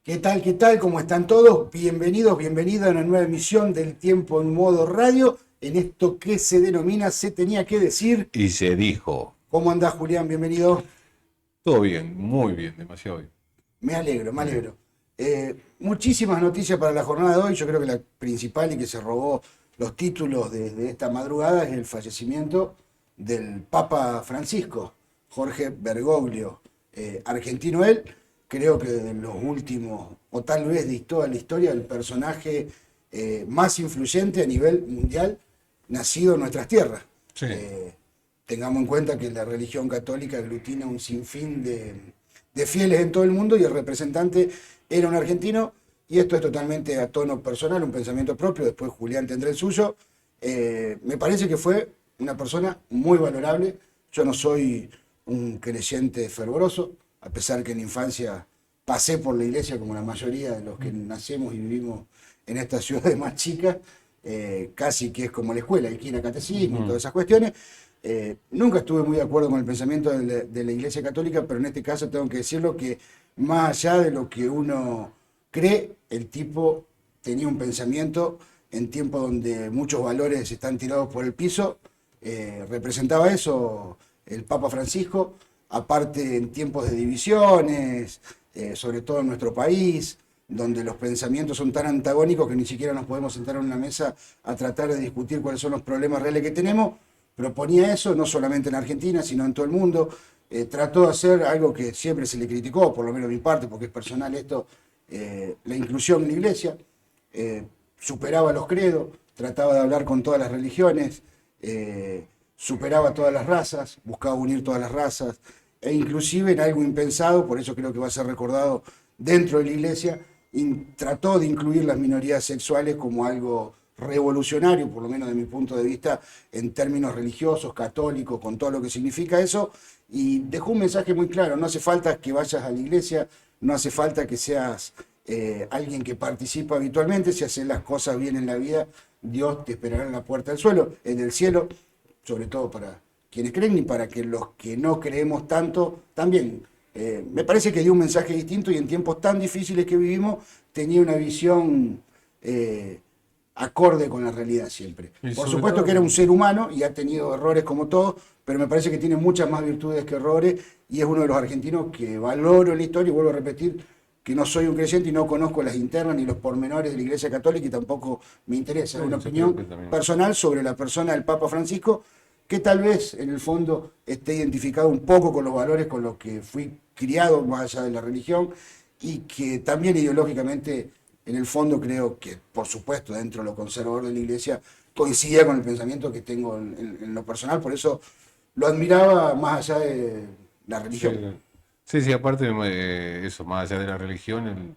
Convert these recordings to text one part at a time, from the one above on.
¿Qué tal? ¿Qué tal? ¿Cómo están todos? Bienvenidos, bienvenidos a una nueva emisión del Tiempo en Modo Radio, en esto que se denomina Se Tenía que Decir. Y se dijo, ¿Cómo andás, Julián? Bienvenido. todo bien, muy bien, demasiado bien. Me alegro, me Muy bien. alegro. Muchísimas noticias para la jornada de hoy. Yo creo que la principal y que se robó los títulos de esta madrugada es el fallecimiento del Papa Francisco, Jorge Bergoglio, argentino él. Creo que de los últimos, o tal vez de toda la historia, el personaje más influyente a nivel mundial nacido en nuestras tierras. Sí, Eh, Tengamos en cuenta que la religión católica aglutina un sinfín de fieles en todo el mundo y el representante era un argentino, y esto es totalmente a tono personal, un pensamiento propio, después Julián tendrá el suyo. Me parece que fue una persona muy valorable. Yo no soy un creyente fervoroso, a pesar que en la infancia pasé por la iglesia como la mayoría de los que nacemos y vivimos en estas ciudades más chicas. Casi que es como la escuela, hay que ir a catecismo y ujú, todas esas cuestiones. Nunca estuve muy de acuerdo con el pensamiento de la Iglesia Católica, pero en este caso tengo que decirlo que más allá de lo que uno cree, el tipo tenía un pensamiento en tiempos donde muchos valores están tirados por el piso. Representaba eso el Papa Francisco, aparte en tiempos de divisiones, sobre todo en nuestro país, donde los pensamientos son tan antagónicos que ni siquiera nos podemos sentar en una mesa a tratar de discutir cuáles son los problemas reales que tenemos. Proponía eso, no solamente en Argentina, sino en todo el mundo. Trató de hacer algo que siempre se le criticó, por lo menos de mi parte, porque es personal esto, la inclusión en la iglesia. Superaba los credos, trataba de hablar con todas las religiones, superaba todas las razas, buscaba unir todas las razas, e inclusive en algo impensado, por eso creo que va a ser recordado dentro de la iglesia, trató de incluir las minorías sexuales como algo revolucionario, por lo menos de mi punto de vista, en términos religiosos, católicos, con todo lo que significa eso, y dejó un mensaje muy claro: no hace falta que vayas a la iglesia, no hace falta que seas alguien que participa habitualmente. Si haces las cosas bien en la vida, Dios te esperará en la puerta del suelo, en el cielo, sobre todo para quienes creen y para que los que no creemos tanto también. Me parece que dio un mensaje distinto, y en tiempos tan difíciles que vivimos tenía una visión acorde con la realidad siempre. y Por sobre supuesto que todo, era un ser humano y ha tenido errores como todos, pero me parece que tiene muchas más virtudes que errores, y es uno de los argentinos que valoro en la historia. Y vuelvo a repetir que no soy un creyente y no conozco las internas ni los pormenores de la Iglesia Católica, y tampoco me interesa. Es una yo creo opinión que también. personal sobre la persona del Papa Francisco, que tal vez en el fondo esté identificado un poco con los valores con los que fui criado, más allá de la religión, y que también ideológicamente, en el fondo, creo que, por supuesto, dentro de lo conservador de la iglesia, coincidía con el pensamiento que tengo en lo personal. Por eso lo admiraba más allá de la Sí, religión. sí, sí, aparte, eso, más allá de la religión,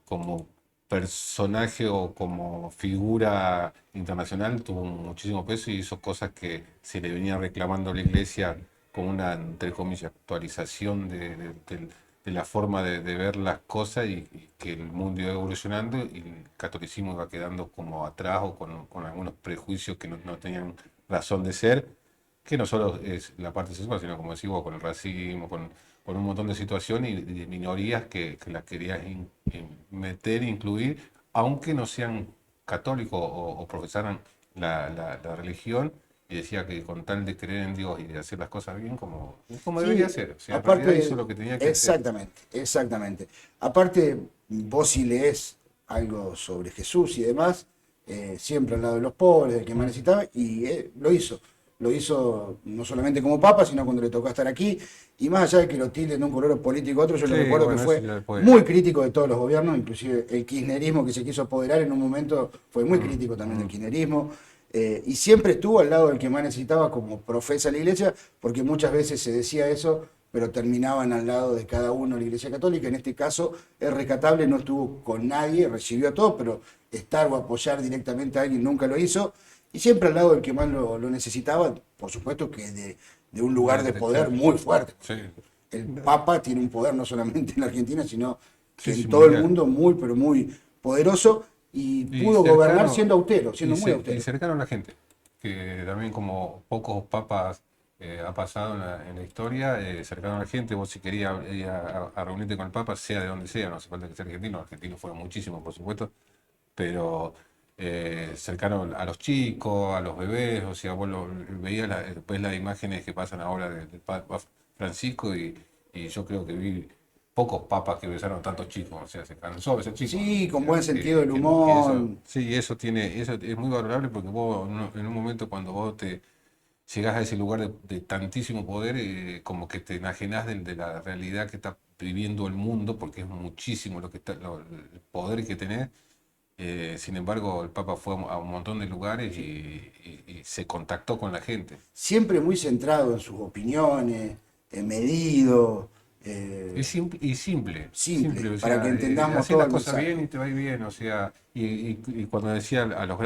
como personaje o como figura internacional tuvo muchísimo peso y hizo cosas que se le venía reclamando a la iglesia como una, entre comillas, actualización de la forma de ver las cosas y que el mundo iba evolucionando y el catolicismo iba quedando como atrás o con algunos prejuicios que no tenían razón de ser, que no solo es la parte sexual, sino como decís vos, con el racismo, con un montón de situaciones y de minorías que las querías meter, incluir, aunque no sean católicos o profesaran la religión, y decía que con tal de creer en Dios y de hacer las cosas bien como debería Sí, ser. O sea, en realidad hizo aparte, lo que tenía que hacer. exactamente, exactamente. Aparte, vos si lees algo sobre Jesús y demás, siempre al lado de los pobres, del que más Mm. necesitaba, y lo hizo. Lo hizo no solamente como papa, sino cuando le tocó estar aquí. Y más allá de que lo tilden de un color político a otro, yo le Sí, recuerdo que bueno, eso fue ya después. muy crítico de todos los gobiernos, inclusive el kirchnerismo que se quiso apoderar en un momento fue muy Mm, crítico también del mm. kirchnerismo. Y siempre estuvo al lado del que más necesitaba, como profesa la iglesia, porque muchas veces se decía eso, pero terminaban al lado de cada uno la iglesia católica. En este caso, es rescatable, no estuvo con nadie, recibió a todos, pero estar o apoyar directamente a alguien nunca lo hizo. Y siempre al lado del que más lo necesitaba, por supuesto que de un lugar de poder Claro. muy fuerte. Sí. El Papa tiene un poder no solamente en la Argentina, sino que Sí, en sí, todo el mundial. mundo muy, pero muy poderoso, y Y pudo gobernar cercano, siendo austero, y, siendo muy y austero. cercano a la gente, que también como pocos papas ha pasado en la historia, cercano a la gente. Vos si querías ir a reunirte con el Papa, sea de donde sea, no hace falta que sea argentino, los argentinos fueron muchísimos, por supuesto, pero cercano a los chicos, a los bebés, o sea, vos veías después las imágenes que pasan ahora del Papa Francisco y yo creo que vi pocos papas que besaron tantos chicos, o sea, se cansó de ser chico. Sí, O con sea, buen sentido del humor. sí, eso es muy valorable porque vos en un momento cuando vos te llegás a ese lugar de tantísimo poder, como que te enajenás de la realidad que está viviendo el mundo, porque es muchísimo lo que está, el poder que tenés. Sin embargo, el Papa fue a un montón de lugares y se contactó con la gente. Siempre muy centrado en sus opiniones, medido, Y simple, simple, o para que sea, entendamos hacer todo las el cosas bien mensaje. y te va a ir bien, o sea, y cuando decía al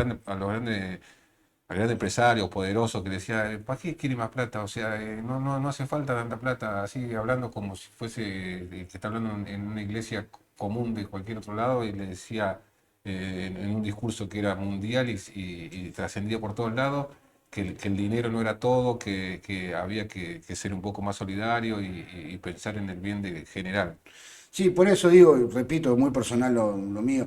gran empresario poderoso que decía, ¿para qué quiere más plata? O sea, no hace falta tanta plata, así hablando como si fuese que está hablando en una iglesia común de cualquier otro lado y le decía en un discurso que era mundial y trascendía por todos lados, que el dinero no era todo, que había que ser un poco más solidario y pensar en el bien general. Sí, por eso digo, y repito, muy personal lo mío,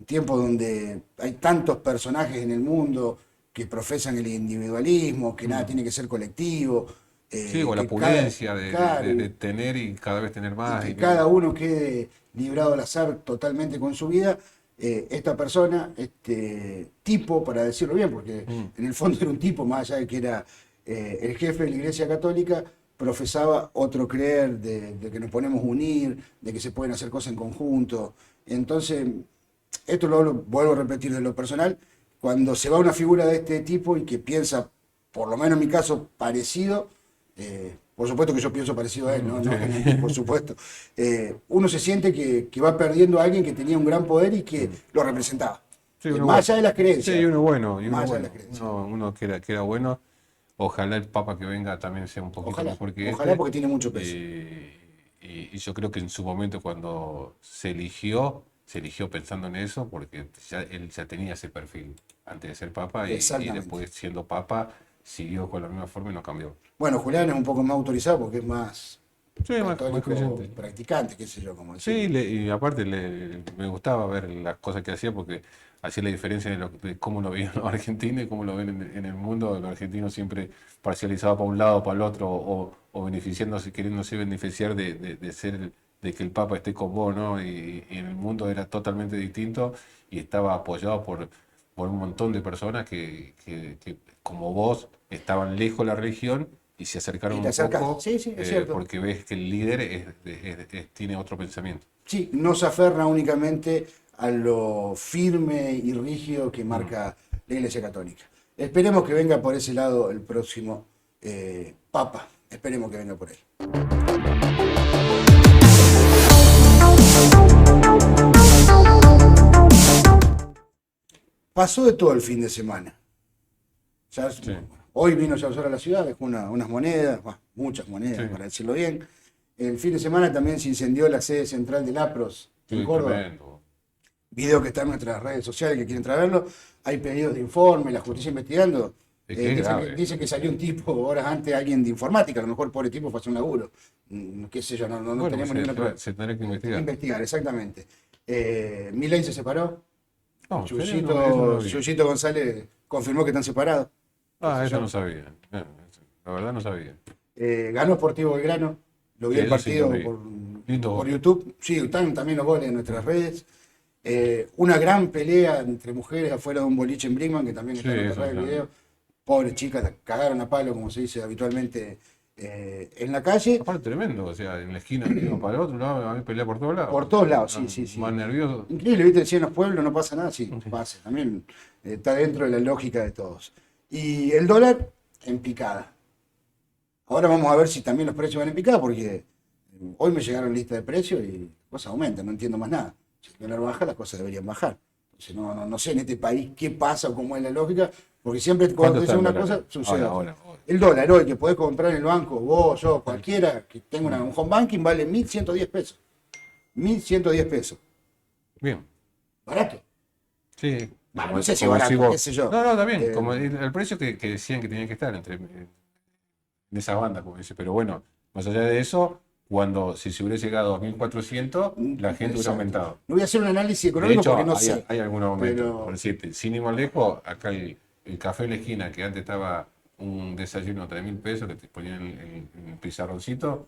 tiempos donde hay tantos personajes en el mundo que profesan el individualismo, que nada Mm. tiene que ser colectivo, Sí, o la que cada, pulencia claro, de tener y cada vez tener y más. que cada uno quede librado al azar totalmente con su vida. Esta persona, este tipo, para decirlo bien, porque Mm. en el fondo era un tipo, más allá de que era el jefe de la Iglesia Católica, profesaba otro creer de que nos podemos unir, de que se pueden hacer cosas en conjunto. Entonces, esto lo vuelvo a repetir de lo personal, cuando se va una figura de este tipo y que piensa, por lo menos en mi caso, parecido, por supuesto que yo pienso parecido a él, no, Sí. no generalmente, por supuesto, uno se siente que va perdiendo a alguien que tenía un gran poder y que Mm. lo representaba. Sí, uno Más bueno. allá de las Sí, creencias, uno bueno, y uno más allá de las bueno. creencias. Uno que era bueno. Ojalá el Papa que venga también sea un poquito Ojalá, mejor que ojalá este. porque tiene mucho peso. Y yo creo que en su momento cuando se eligió pensando en eso, porque él ya tenía ese perfil antes de ser Papa y Exactamente. después siendo Papa siguió con la misma forma y no cambió. Bueno, Julián es un poco más autorizado porque es más Sí, más católico creyente. practicante, qué sé yo, cómo Sí, decirlo. y aparte me gustaba ver las cosas que hacía porque hacía la diferencia de cómo lo veían los argentinos y cómo lo ven en el mundo. Los argentinos siempre parcializados para un lado o para el otro o beneficiándose, queriéndose beneficiar de ser, de que el Papa esté con vos, ¿no? Y en el mundo era totalmente distinto y estaba apoyado por un montón de personas que como vos estaban lejos de la religión y se acercaron Y te un acercás. poco Sí, sí, es cierto. porque ves que el líder tiene otro pensamiento. Sí, no se aferra únicamente a lo firme y rígido que Mm. marca la Iglesia Católica. Esperemos que venga por ese lado el próximo Papa. Esperemos que venga por él. Pasó de todo el fin de semana. Ya, Sí, hoy vino Yausor a la ciudad, dejó unas monedas, bueno, muchas sí, monedas, para decirlo bien. El fin de semana también se incendió la sede central del APROS en sí, Córdoba. tremendo. Video que está en nuestras redes sociales que quieren traerlo. Hay pedidos de informe, la justicia investigando. Es que es grave Dicen que salió un tipo horas antes, alguien de informática, a lo mejor pobre tipo fue a hacer un laburo. Qué sé yo, no Bueno, tenemos ninguna prueba. se tendrá que investigar. Investigar, exactamente. Milei se separó. No, en serio, no, eso no lo vi. Chuyito González confirmó que están separados. Qué sé Ah, eso no yo. sabía. La verdad no sabía. Ganó Sportivo Belgrano. Lo vi Sí, el eso sí lo partido vi. Lindo por gol. YouTube. Sí, están también los goles en nuestras redes. Una gran pelea entre mujeres afuera de un boliche en Brinkman, que también Sí, está en nuestras eso redes el ya. video. Pobres chicas, la cagaron a palo, como se dice habitualmente en la calle. Aparte, tremendo. O sea, en la esquina de uno para el otro, lado, a mí pelea por todos lados. Por O todos sea, lados, sí, están sí, más sí. nerviosos. Increíble, ¿viste? Si en los pueblos no pasa nada, sí, Sí. pasa. También está dentro de la lógica de todos. Y el dólar en picada. Ahora vamos a ver si también los precios van en picada, porque hoy me llegaron lista de precios y las cosas aumentan, no entiendo más nada. Si el dólar baja, las cosas deberían bajar. Entonces, no sé en este país qué pasa o cómo es la lógica, porque siempre ¿Cuánto cuando está dicen el una dólar? cosa, sucede Ahora, otra. ahora. El dólar hoy que podés comprar en el banco, vos, yo, Sí. cualquiera que tenga Mm. un home banking, vale 1.110 pesos. 1.110 pesos. Bien. Barato. Sí. Bah, no sé si Como decís barato, qué vos. sé yo. No, no, está bien. Eh, Como el precio que decían que tenía que estar entre en esa banda, como dice. Pero bueno, más allá de eso, si se hubiera llegado a 1.400, la gente hubiera Exacto. aumentado. No voy a hacer un análisis De económico hecho, porque no hay, sé. hay algún aumento. Pero, Por decirte, sin ir más lejos, acá el café de la esquina, que antes estaba un desayuno 3.000 pesos, que te ponían el pizarroncito,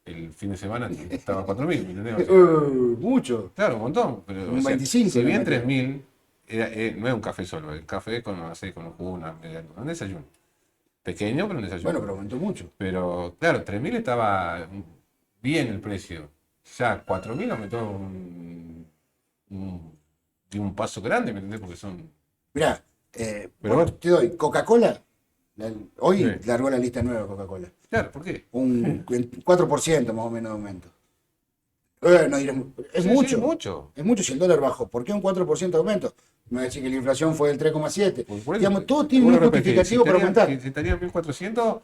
el fin de semana estaba 4.000, ¿me entendés? O sea, mucho. claro, un montón. Pero, o Un sea, 25 si le bien metió. 3.000, no es un café solo, el café con, no sé, con un jugo, un desayuno. Pequeño, pero un desayuno. Bueno, pero aumentó mucho. Pero claro, 3.000 estaba bien el precio. Ya 4.000 aumentó de un paso grande, ¿me entendés? Porque son. Mirá, Pero bueno, te doy Coca-Cola. Hoy sí. largó la lista nueva Coca-Cola. Claro, ¿por qué? Un 4% más o menos de aumento. No dirás, es Sí, sí, mucho. mucho. Es mucho si el dólar bajó. ¿Por qué un 4% de aumento? Me va a decir que la inflación fue del 3,7. Por eso, Digamos, todo tiene vos un lo repetís, justificativo para aumentar. si estaría en 1.400,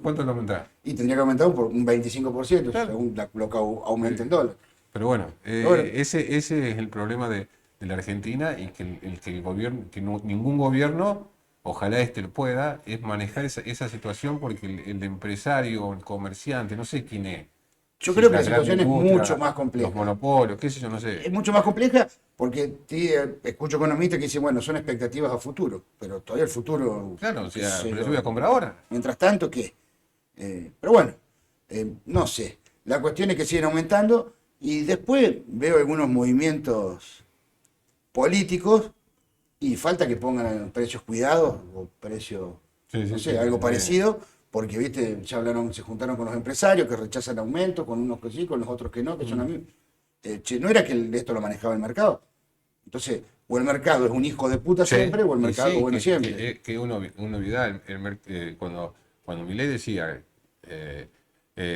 ¿cuánto lo aumentás? Y tendría que aumentar un 25% Claro. según lo que aumente Eh, el dólar. Pero bueno, Pero bueno, ese es el problema de la Argentina y que el gobierno, ningún gobierno, ojalá este lo pueda, es manejar esa situación porque el empresario, el comerciante, no sé quién es, yo si creo es que la la gran situación es mucho industria, más los compleja. monopolios, qué sé yo, no Es sé. mucho más compleja porque sí, escucho economistas que dicen, bueno, son expectativas a futuro, pero todavía el futuro, Claro, o qué sea, sé pero yo voy a yo. comprar ahora. Mientras tanto, ¿qué? Pero bueno, no sé. La cuestión es que siguen aumentando y después veo algunos movimientos políticos y falta que pongan precios cuidados o precios, Sí, no sí, sí. sé, algo parecido, porque, viste, ya hablaron, se juntaron con los empresarios que rechazan aumentos, con unos que sí, con los otros que no, que son Mm. amigos. Che, no era que esto lo manejaba el mercado. Entonces, o el mercado es un hijo de puta Sí, siempre, o el y mercado es sí, bueno siempre. que uno olvida, cuando Milei decía,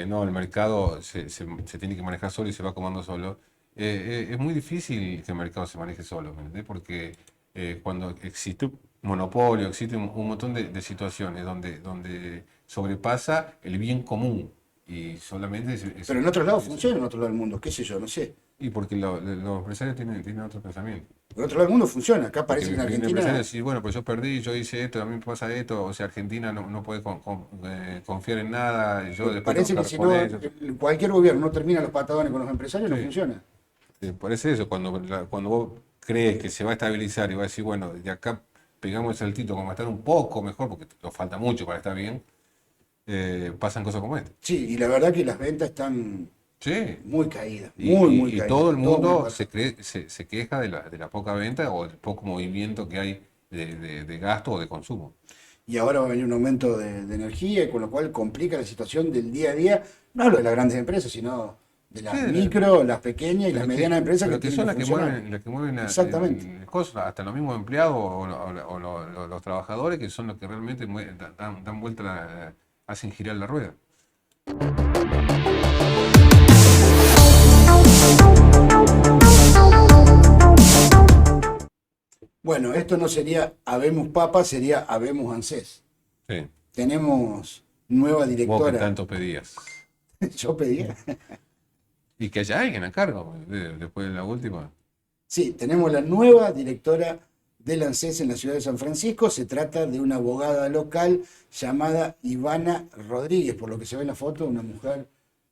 no, el mercado se tiene que manejar solo y se va comando solo, es muy difícil que el mercado se maneje solo, ¿me entendés? Porque cuando existe un monopolio, existe un montón de situaciones donde sobrepasa el bien común y solamente Pero en otros lados funciona, en otros lados del mundo, qué sé yo, no sé. y porque los empresarios tienen otro pensamiento. En otros lados del mundo funciona. Acá Porque parece que en viene un empresario y Argentina decir, bueno, pues yo perdí, yo hice esto, a mí me pasa esto, o sea, Argentina no puede confiar en nada, yo después tengo parece que que si no, responder. cualquier gobierno no termina los patadones con los empresarios, no Sí, funciona. parece eso, cuando vos crees que se va a estabilizar y va a decir, bueno, de acá pegamos el saltito como a estar un poco mejor, porque nos falta mucho para estar bien, pasan cosas como esta. Sí, y la verdad que las ventas están Sí, muy caídas, y, muy y caídas, todo el todo muy mundo bajo. se queja de la poca venta o del poco movimiento que hay de gasto o de consumo. Y ahora va a venir un aumento de energía, y con lo cual complica la situación del día a día, no hablo de las grandes empresas, sino de Sí, las micro, las pequeñas y las medianas empresas que pero que tienen son que las que funcionar. mueven Exactamente. el costo, hasta los mismos empleados o los trabajadores que son los que realmente dan vuelta, hacen girar la rueda. Bueno, esto no sería Habemos Papa, sería Habemos ANSES. Sí, Tenemos nueva vos que directora. tanto pedías. Yo pedía. Y que haya alguien a cargo después de la última. Sí, tenemos la nueva directora del ANSES en la ciudad de San Francisco. Se trata de una abogada local llamada Ivana Rodríguez, por lo que se ve en la foto, una mujer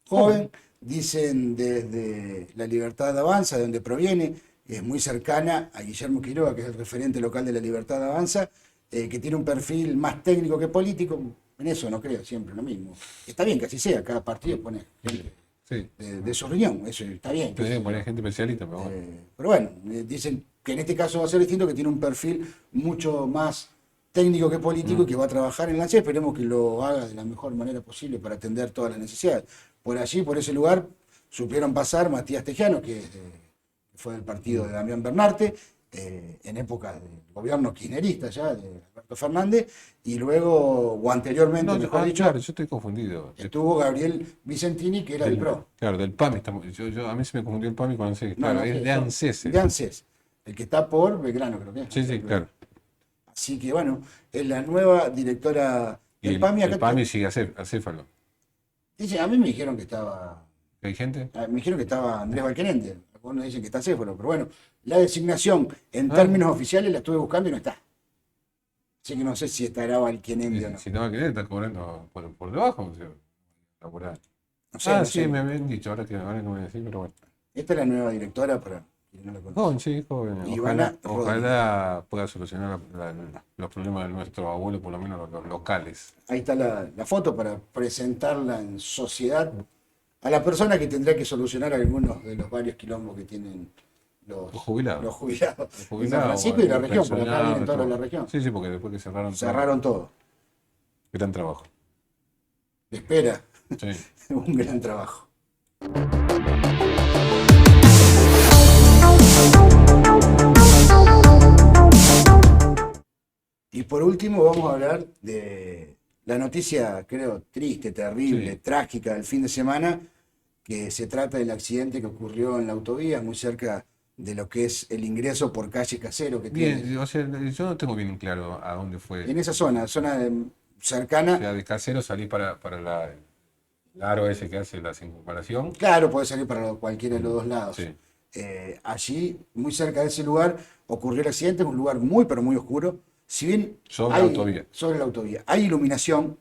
Joven. joven. Dicen desde La Libertad Avanza, de donde proviene, es muy cercana a Guillermo Quiroga, que es el referente local de La Libertad Avanza, que tiene un perfil más técnico que político. En eso no creo, siempre lo mismo. Está bien que así sea, cada partido pone gente Sí, de su riñón, eso está bien. Qué tenés sé que poner yo. gente especialista, pero bueno. Pero bueno, dicen que en este caso va a ser distinto, que tiene un perfil mucho más técnico que político y Mm. que va a trabajar en la ANSES. Esperemos que lo haga de la mejor manera posible para atender todas las necesidades. Por allí, por ese lugar, supieron pasar Matías Tejano, que fue del partido Mm. de Damián Bernarte, en época del gobierno kirchnerista ya, de Alberto Fernández, y luego, o anteriormente, No, mejor claro, dicho, yo estoy confundido. estuvo Gabriel Vicentini, que era del PRO. Claro, del PAMI. A mí se me confundió el PAMI con ANSES. No, Claro, no, es sí, de ANSES. de ANSES, el que está por Belgrano, creo que es. Sí, sí, claro. Así que bueno, es la nueva directora Y del PAMI. el PAMI sigue acéfalo. Dice, a mí me dijeron que estaba, ¿Hay gente? me dijeron que estaba Andrés Balkenende. Algunos dicen que está Céfalo, pero bueno, la designación en Ah, términos oficiales la estuve buscando y no está. Así que no sé si estará Valquenendi o no. Si no va a querer, está cobrando por debajo. O sea, laboral. No sé, no Sí, sé. me habían dicho, ahora no voy a decir, pero bueno. Esta es la nueva directora para quien no la conoce. Joven, sí, joven. Ivana Rodríguez. Ojalá pueda solucionar los problemas de nuestro abuelo, por lo menos los locales. Ahí está la foto para presentarla en sociedad a la persona que tendrá que solucionar algunos de los varios quilombos que tienen Los jubilados. los jubilados Los en San jubilados, Francisco y la los región, porque acá pensionados, vienen todos de todo. la región. Sí, sí, porque después que cerraron todo, Cerraron todo. gran trabajo. Espera, Sí. un gran trabajo. Y por último vamos a hablar de la noticia, creo, triste, terrible, Sí. trágica del fin de semana, que se trata del accidente que ocurrió en la autovía, muy cerca de lo que es el ingreso por calle Casero que tiene Bien, o sea, yo no tengo bien claro a dónde fue. en esa zona, O cercana. sea, de Casero salí para el aro ese que hace la circunvalación. Claro, puede salir para cualquiera de los dos lados. Sí. Allí, muy cerca de ese lugar, ocurrió el accidente, es un lugar muy, pero muy oscuro. Si bien Sobre la autovía. sobre la autovía, hay iluminación,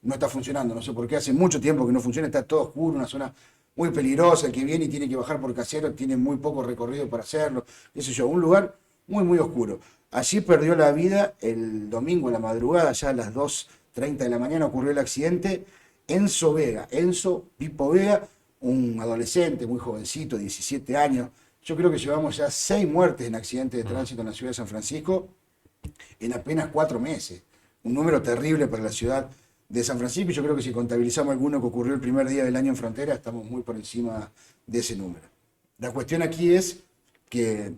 no está funcionando, no sé por qué, hace mucho tiempo que no funciona, está todo oscuro, una zona muy peligrosa, el que viene y tiene que bajar por Casero tiene muy poco recorrido para hacerlo, qué sé yo, un lugar muy, muy oscuro. Allí perdió la vida el domingo a la madrugada, ya a las 2:30 de la mañana ocurrió el accidente. Enzo Vega, Enzo Pipo Vega, un adolescente muy jovencito, 17 años. Yo creo que llevamos ya 6 muertes en accidentes de tránsito en la ciudad de San Francisco en apenas 4 meses. Un número terrible para la ciudad de San Francisco. Y yo creo que si contabilizamos alguno que ocurrió el primer día del año en frontera, estamos muy por encima de ese número. La cuestión aquí es que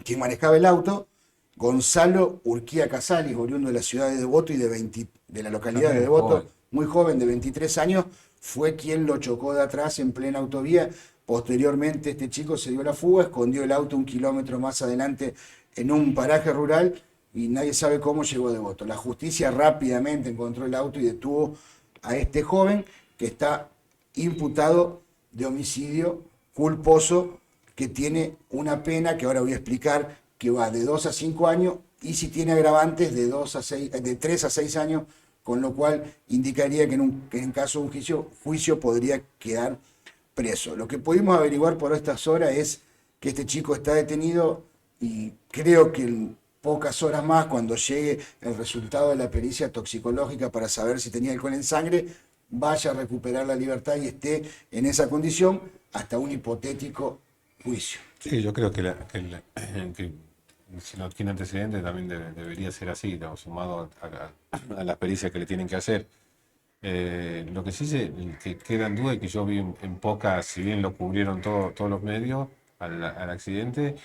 quien manejaba el auto, Gonzalo Urquía Casales, oriundo de la ciudad de Devoto y de la localidad de También Devoto, joven. muy joven, de 23 años, fue quien lo chocó de atrás en plena autovía. Posteriormente este chico se dio la fuga, escondió el auto 1 kilómetro más adelante en un paraje rural y nadie sabe cómo llegó a Devoto. La justicia rápidamente encontró el auto y detuvo a este joven que está imputado de homicidio culposo, que tiene una pena que ahora voy a explicar, que va de 2 a 5 años y si tiene agravantes de 3 a 6 años, con lo cual indicaría que en caso de un juicio podría quedar preso. Lo que pudimos averiguar por estas horas es que este chico está detenido y creo que en pocas horas más, cuando llegue el resultado de la pericia toxicológica para saber si tenía alcohol en sangre, vaya a recuperar la libertad y esté en esa condición hasta un hipotético juicio. Sí, yo creo que si no tiene antecedentes también debería ser así, ¿no? Sumado a las pericias que le tienen que hacer. Lo que sí que queda en duda y que yo vi en pocas, si bien lo cubrieron todos los medios al accidente,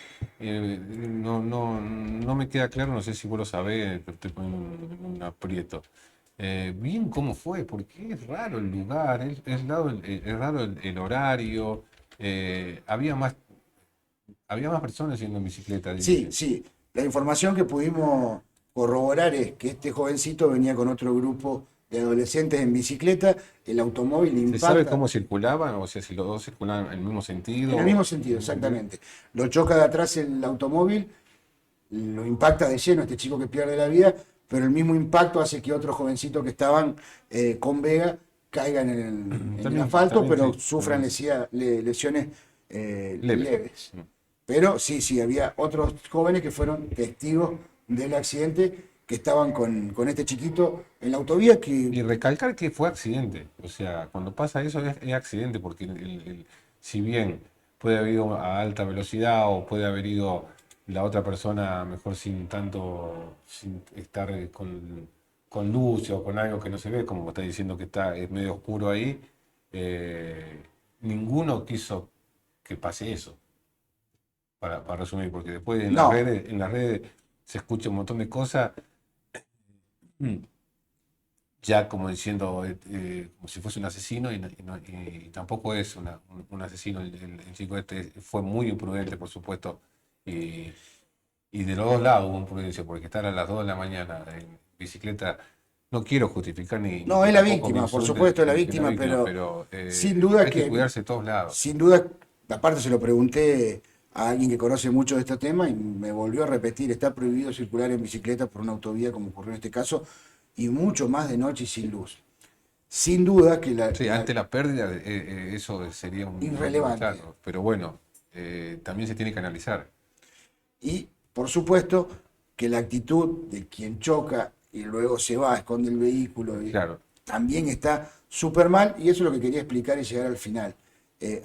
no me queda claro, no sé si vos lo sabés, pero estoy poniendo un aprieto. Bien cómo fue, porque es raro el lugar, es raro el horario, había más personas yendo en bicicleta, Sí, dice. sí. La información que pudimos corroborar es que este jovencito venía con otro grupo de adolescentes en bicicleta, el automóvil ¿Se sabe impacta cómo circulaban? O sea, si los dos circulaban en el mismo en el sentido. mismo sentido, exactamente. Lo choca de atrás el automóvil, lo impacta de lleno este chico que pierde la vida, pero el mismo impacto hace que otros jovencitos que estaban con Vega caigan en el asfalto, pero Sí, sufran también lesiones leve. leves. Pero sí, sí, había otros jóvenes que fueron testigos del accidente, que estaban con este chiquito en la autovía, que Y recalcar que fue accidente. O sea, cuando pasa eso es accidente, porque si bien puede haber ido a alta velocidad o puede haber ido la otra persona mejor sin estar con luz o con algo que no se ve, como está diciendo que es medio oscuro ahí, ninguno quiso que pase eso, para resumir, porque después no, en las redes se escucha un montón de cosas. mm, ya como diciendo, como si fuese un asesino, y tampoco es un asesino. El chico este fue muy imprudente, por supuesto, y, y de los dos lados hubo imprudencia, porque estar a las 2 de la mañana en bicicleta, no quiero justificar ni no que es la tampoco me víctima, por insulten supuesto es la que la víctima, víctima, pero pero sin duda hay que cuidarse de todos lados. sin duda, aparte se lo pregunté a alguien que conoce mucho de este tema y me volvió a repetir, está prohibido circular en bicicleta por una autovía como ocurrió en este caso, y mucho más de noche y sin luz. Sin duda que Sí, ante la pérdida, eso sería irrelevante. claro, pero bueno, también se tiene que analizar. Y, por supuesto, que la actitud de quien choca y luego se va, esconde el vehículo, Claro, también está súper mal, y eso es lo que quería explicar y llegar al final.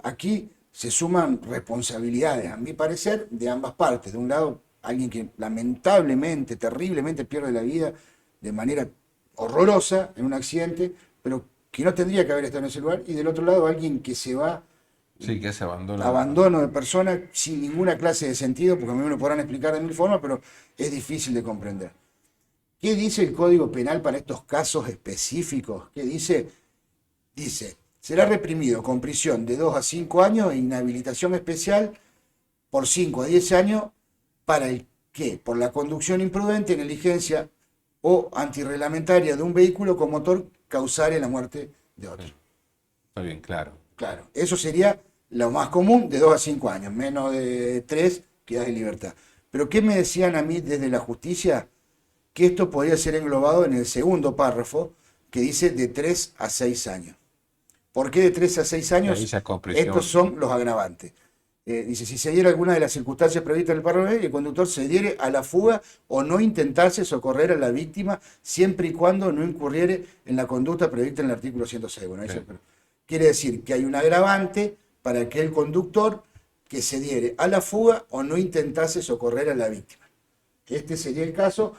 Aquí se suman responsabilidades, a mi parecer, de ambas partes. De un lado, alguien que lamentablemente, terriblemente pierde la vida de manera horrorosa en un accidente, pero que no tendría que haber estado en ese lugar, y del otro lado, alguien que se va sí, que se abandona. abandono de persona sin ninguna clase de sentido, porque a mí me lo podrán explicar de mil formas, pero es difícil de comprender. ¿Qué dice el Código Penal para estos casos específicos? ¿Qué dice? Dice, será reprimido con prisión de 2 a 5 años e inhabilitación especial por 5 a 10 años para el que, por la conducción imprudente, negligencia o antirreglamentaria de un vehículo con motor causare la muerte de otro. Está bien, claro. Claro, eso sería lo más común, de 2 a 5 años, menos de 3 quedas en libertad. Pero ¿qué me decían a mí desde la justicia? Que esto podría ser englobado en el segundo párrafo, que dice de 3 a 6 años. ¿Por qué de 3 a 6 Y ahí años? ya con prisión. Estos son los agravantes. Dice, si se diera alguna de las circunstancias previstas en el párrafo B, el conductor se diere a la fuga o no intentase socorrer a la víctima siempre y cuando no incurriere en la conducta prevista en el artículo 106. Bueno, ahí Sí. quiere decir que hay un agravante para aquel conductor que se diere a la fuga o no intentase socorrer a la víctima. Este sería el caso,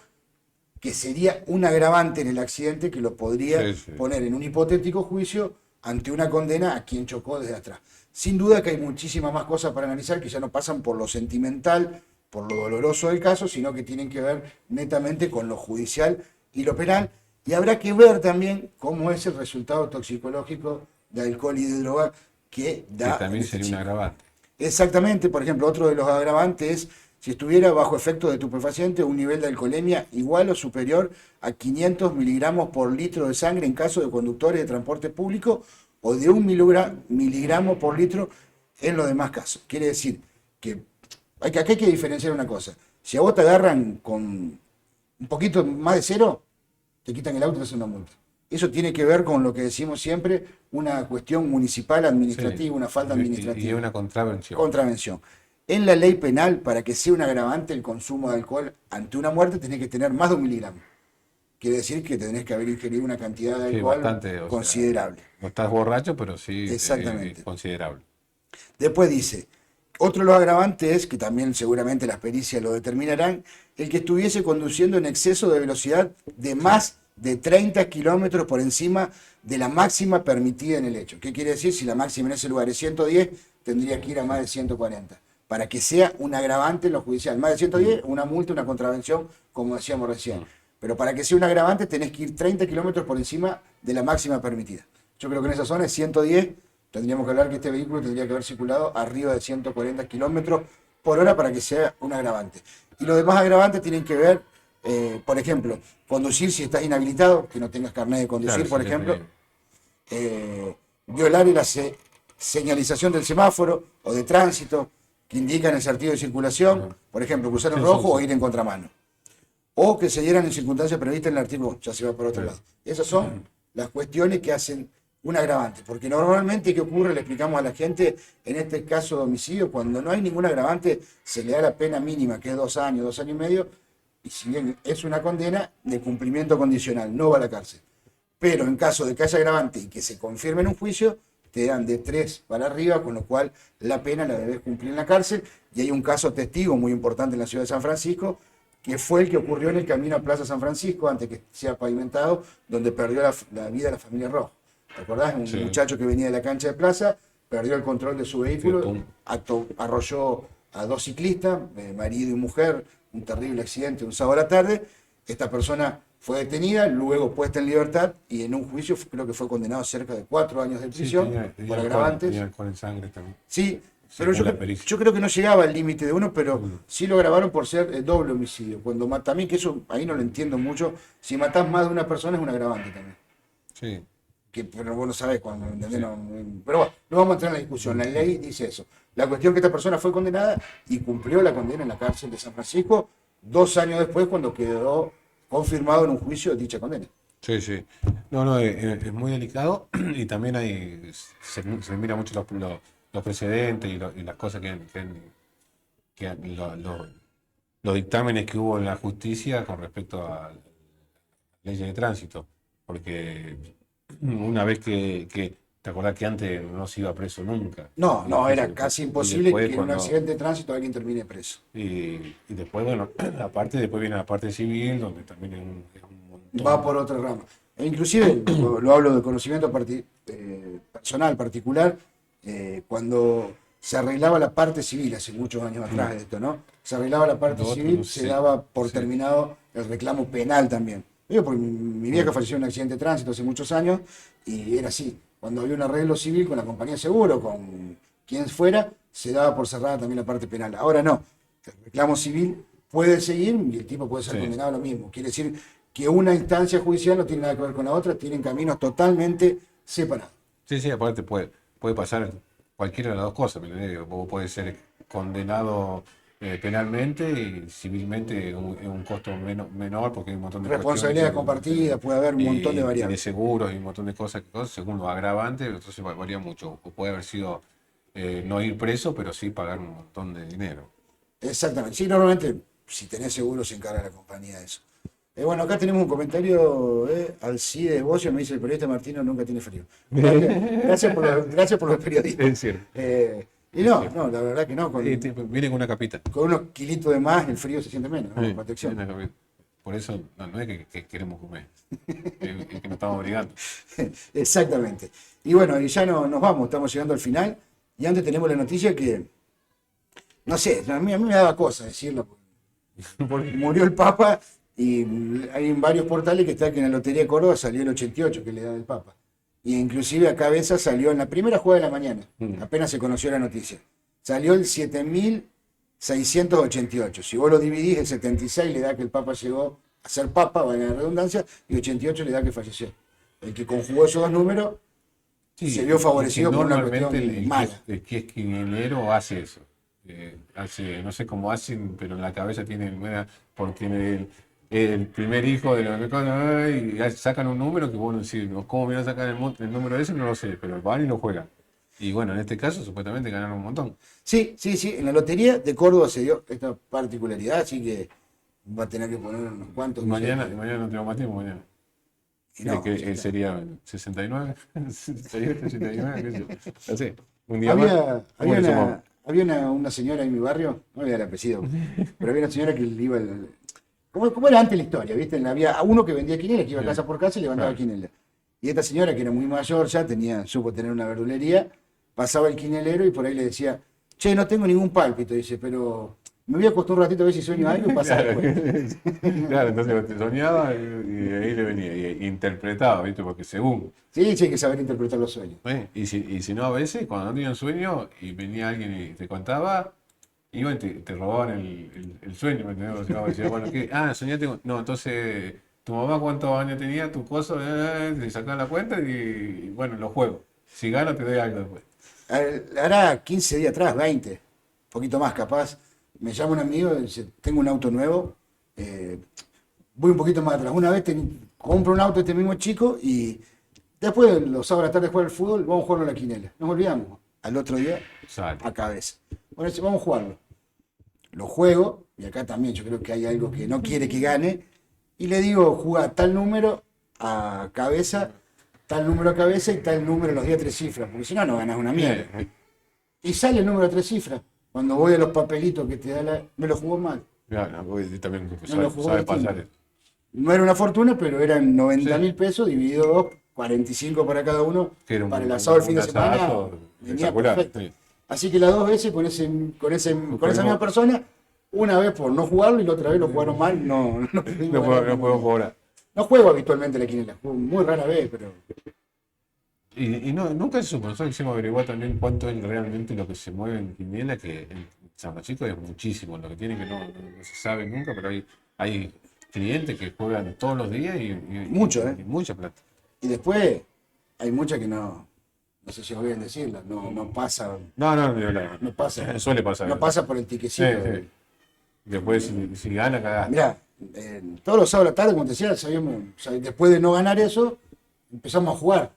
que sería un agravante en el accidente que lo podría Sí, sí. poner en un hipotético juicio ante una condena a quien chocó desde atrás. Sin duda que hay muchísimas más cosas para analizar que ya no pasan por lo sentimental, por lo doloroso del caso, sino que tienen que ver netamente con lo judicial y lo penal. Y habrá que ver también cómo es el resultado toxicológico de alcohol y de droga que da. Que también en este sería un chico. agravante. Exactamente, por ejemplo, otro de los agravantes es si estuviera bajo efecto de estupefaciente un nivel de alcoholemia igual o superior a 500 miligramos por litro de sangre en caso de conductores de transporte público o de 1 miligramo por litro en los demás casos. Quiere decir que acá hay que diferenciar una cosa. Si a vos te agarran con un poquito más de cero, te quitan el auto y te hacen una multa. Eso tiene que ver con lo que decimos siempre, una cuestión municipal administrativa, Sí. una falta Y administrativa. es una contravención. Contravención. En la ley penal, para que sea un agravante el consumo de alcohol ante una muerte, tenés que tener más de 1 miligramo. Quiere decir que tenés que haber ingerido una cantidad de Sí, alcohol bastante. O sea, considerable. no estás borracho, pero sí Exactamente. considerable. Después dice, otro de los agravantes es, que también seguramente las pericias lo determinarán, el que estuviese conduciendo en exceso de velocidad de más de 30 kilómetros por encima de la máxima permitida en el hecho. ¿Qué quiere decir? Si la máxima en ese lugar es 110, tendría que ir a más de 140. Para que sea un agravante en lo judicial. Más de 110, una multa, una contravención, como decíamos recién. Pero para que sea un agravante tenés que ir 30 kilómetros por encima de la máxima permitida. Yo creo que en esa zona es 110. Tendríamos que hablar que este vehículo tendría que haber circulado arriba de 140 kilómetros por hora para que sea un agravante. Y los demás agravantes tienen que ver, por ejemplo, conducir si estás inhabilitado, que no tengas carnet de conducir, Claro, por sí, ejemplo, violar la señalización del semáforo o de tránsito que indican el sentido de circulación, por ejemplo, cruzar en Sí, rojo sí, o sí. ir en contramano. O que se dieran en circunstancias previstas en el artículo, ya se va por otro lado. Esas son las cuestiones que hacen un agravante, porque normalmente, ¿qué ocurre? Le explicamos a la gente, en este caso de homicidio, cuando no hay ningún agravante, se le da la pena mínima, que es 2 años, 2 años y medio, y si bien es una condena de cumplimiento condicional, no va a la cárcel. Pero en caso de que haya agravante y que se confirme en un juicio, te dan de 3 para arriba, con lo cual la pena la debes cumplir en la cárcel. Y hay un caso testigo muy importante en la ciudad de San Francisco, que fue el que ocurrió en el camino a Plaza San Francisco, antes que sea pavimentado, donde perdió la vida la familia Rojo. ¿Te acordás? Un Sí. muchacho que venía de la cancha de Plaza, perdió el control de su vehículo, arrolló a 2 ciclistas, marido y mujer, un terrible accidente un sábado a la tarde. Esta persona fue detenida, luego puesta en libertad y en un juicio creo que fue condenado a cerca de 4 años de Sí, prisión tenía por alcohol, agravantes. tenía alcohol en sangre también. Sí, pero Según la pericia. yo creo que no llegaba al límite de uno, pero sí lo grabaron por ser doble homicidio. Cuando también, que eso ahí no lo entiendo mucho, si matás más de una persona es un agravante también. Sí. Pero vos no sabés cuándo, ¿entendés? Sí. Pero bueno, No vamos a entrar en la discusión, la ley dice eso. La cuestión es que esta persona fue condenada y cumplió la condena en la cárcel de San Francisco 2 años después, cuando quedó confirmado en un juicio dicha condena. Sí, sí. No, no, es muy delicado y también se mira mucho los precedentes y las cosas los dictámenes que hubo en la justicia con respecto a leyes de tránsito. Porque una vez te acordás que antes no se iba preso nunca. No, Y no, después era casi imposible después que en un accidente de tránsito alguien termine preso. y después, bueno, después viene la parte civil, donde también es un Va montón. por otra rama. E inclusive, lo hablo de conocimiento personal, particular, cuando se arreglaba la parte civil, hace muchos años atrás de esto, ¿no? Se arreglaba la parte Lo otro civil, no se sé. daba por Sí. terminado el reclamo penal también. Digo, porque mi vieja falleció en un accidente de tránsito hace muchos años y era así. Cuando había un arreglo civil con la compañía de seguro, con quien fuera, se daba por cerrada también la parte penal. Ahora no. El reclamo civil puede seguir y el tipo puede ser Sí. condenado a lo mismo. Quiere decir que una instancia judicial no tiene nada que ver con la otra, tienen caminos totalmente separados. Sí, sí, aparte puede pasar cualquiera de las dos cosas, ¿me entendés? Vos podés ser condenado penalmente y civilmente un costo menor porque hay un montón de cuestiones Responsabilidades compartidas, puede haber un montón de y de variables. seguros y un montón de cosas, según los agravantes, entonces varía mucho. O puede haber sido no ir preso, pero sí pagar un montón de dinero. Exactamente. Sí, normalmente, si tenés seguro, se encarga la compañía de eso. Bueno, acá tenemos un comentario, Alcides Bocio, me dice el periodista Martino nunca tiene frío. Gracias por los periodistas. Es cierto, Y es no, cierto. no, la verdad que no, Viene con una capita. con unos kilitos de más el frío se siente menos, ¿no? Con Sí, protección. viene una capita. Por eso no es que queremos comer, es que nos estamos obligando. Exactamente. Y bueno, y ya nos vamos, estamos llegando al final. Y antes tenemos la noticia que, no sé, a mí me daba cosa decirlo. Porque Murió el Papa y hay en varios portales que está que en la Lotería de Córdoba salió el 88, que le da el Papa. Y inclusive a cabeza salió en la primera jugada de la mañana, apenas se conoció la noticia. Salió el 7688. Si vos lo dividís, el 76 le da que el Papa llegó a ser Papa, valga la redundancia, y 88 le da que falleció. El que conjugó esos dos números sí, se vio favorecido que por una normalmente cuestión mala. el que es quinielero hace eso. No sé cómo hacen, pero en la cabeza tienen, porque el primer hijo de la y sacan un número que bueno, decir, ¿cómo me van a sacar el número ese? No lo sé, pero van y lo juegan. Y bueno, en este caso supuestamente ganaron un montón. Sí, sí, sí, en la Lotería de Córdoba se dio esta particularidad, así que va a tener que poner unos cuantos Mañana, billetes. mañana no tengo más tiempo, mañana. Y no, Que ya está. sería 69, 68, 89, qué sé yo. No sé, un día más. Había, ¿Cómo había, le sumamos? una señora en mi barrio, no le voy a dar apellido, pero había una señora que le iba ¿cómo era antes la historia? ¿Viste? Había uno que vendía quinela, que iba casa por casa y levantaba Claro. quinela. Y esta señora, que era muy mayor ya, supo tener una verdulería, pasaba el quinelero y por ahí le decía, che, no tengo ningún pálpito, dice, pero me voy a acostar un ratito a ver si sueño algo y pasa Claro, después. claro, entonces te soñaba y ahí le venía, y interpretaba, ¿viste? Porque según, Sí, sí, hay que saber interpretar los sueños. y si no, a veces, cuando no tenían sueño y venía alguien y te contaba, iban y te robaban el sueño, ¿me entendés? O sea, decía, bueno, ¿qué? Ah, soñaste no, entonces, ¿tu mamá cuántos años tenía? Tu cosa, te sacan la cuenta y, bueno, lo juego. Si gano, te doy algo después. Hará 15 días atrás, 20, un poquito más capaz, me llama un amigo y dice, tengo un auto nuevo, voy un poquito más atrás. Una vez compro un auto este mismo chico y después, los sábados a la tarde, de jugar al fútbol, vamos a jugarlo a la quinela. Nos olvidamos. Al otro día, Sale. a cabeza. Bueno, dice, vamos a jugarlo. Lo juego, y acá también yo creo que hay algo que no quiere que gane, y le digo, juega tal número a cabeza, tal número a cabeza y tal número los días tres cifras, porque si no, no ganas una mierda. Y sale el número de tres cifras. Cuando voy a los papelitos que te da me lo jugó mal. Claro, porque también Me lo jugó sabe distinto. pasar eso. No era una fortuna, pero eran 90 Sí. mil pesos dividido dos, 45 para cada uno, Que era para el asado el fin de semana. asazo Venía espectacular. perfecto. Sí. Así que las dos veces con esa misma Fuimos- persona, una vez por no jugarlo y la otra vez lo jugaron mal, no pudimos No ganar puedo, no puedo cobrar. No juego habitualmente la quinela, juego muy rara vez, pero Y no, nunca se supo, nosotros quisimos averiguar también cuánto es realmente lo que se mueve en Quiniela, que en San Francisco es muchísimo, lo que tiene que no se sabe nunca, pero hay clientes que juegan todos los días y Mucho, ¿eh? y mucha plata. y después hay muchas que no No sé si os voy a decirlo, no pasa, No. no pasa, Suele pasar. no pasa por el Sí, tiquecito. sí. Después, si gana, cagaste. Mirá, todos los sábados a la tarde, como te decía, después de no ganar eso, empezamos a jugar.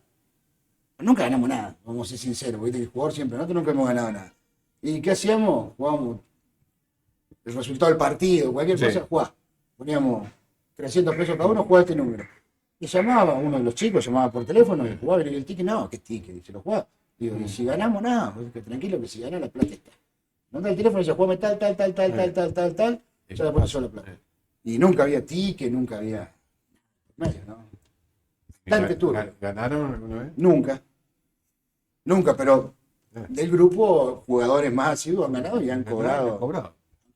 Nunca ganamos nada, vamos a ser sinceros, porque el jugador siempre, nosotros nunca hemos ganado nada. ¿Y qué hacíamos? Jugábamos el resultado del partido, cualquier Sí. cosa, jugá. Poníamos 300 pesos cada uno, jugá este número. Y llamaba uno de los chicos, llamaba por teléfono y jugaba, y el ticket, no, ¿qué ticket? Dice, lo jugaba. Digo, y si ganamos, nada, pues, que tranquilo que si gana la plata está. No da el teléfono y dice, jugame tal, ya la pones sola la plata. Y nunca había ticket, nunca había medio, ¿no? Bastante turbio. ¿Ganaron alguna vez? Nunca, pero Ah. del grupo, jugadores más asiduos han ganado y han ¿Cobrado?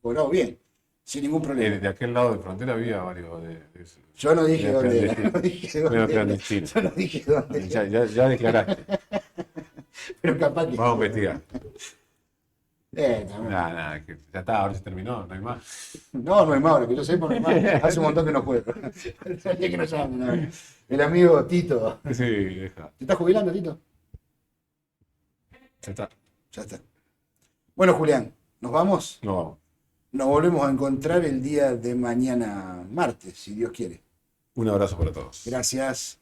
cobrado bien, sin ningún problema. De aquel lado de frontera había varios de esos. Yo no dije Medio dónde era, clandestino. no dije Medio dónde era, clandestino. yo no dije dónde era, Ya declaraste. pero capaz que... Vamos a investigar. También. Nada, que ya está, ahora se terminó, no hay más. No hay más, lo que yo sepa no hay más. Hace un montón que no juego. El día que no llamo, no. El amigo Tito. Sí, deja. ¿Te estás jubilando, Tito? Ya está. Ya está. Bueno, Julián, ¿nos vamos? No vamos. Nos volvemos a encontrar el día de mañana martes, si Dios quiere. Un abrazo para todos. Gracias.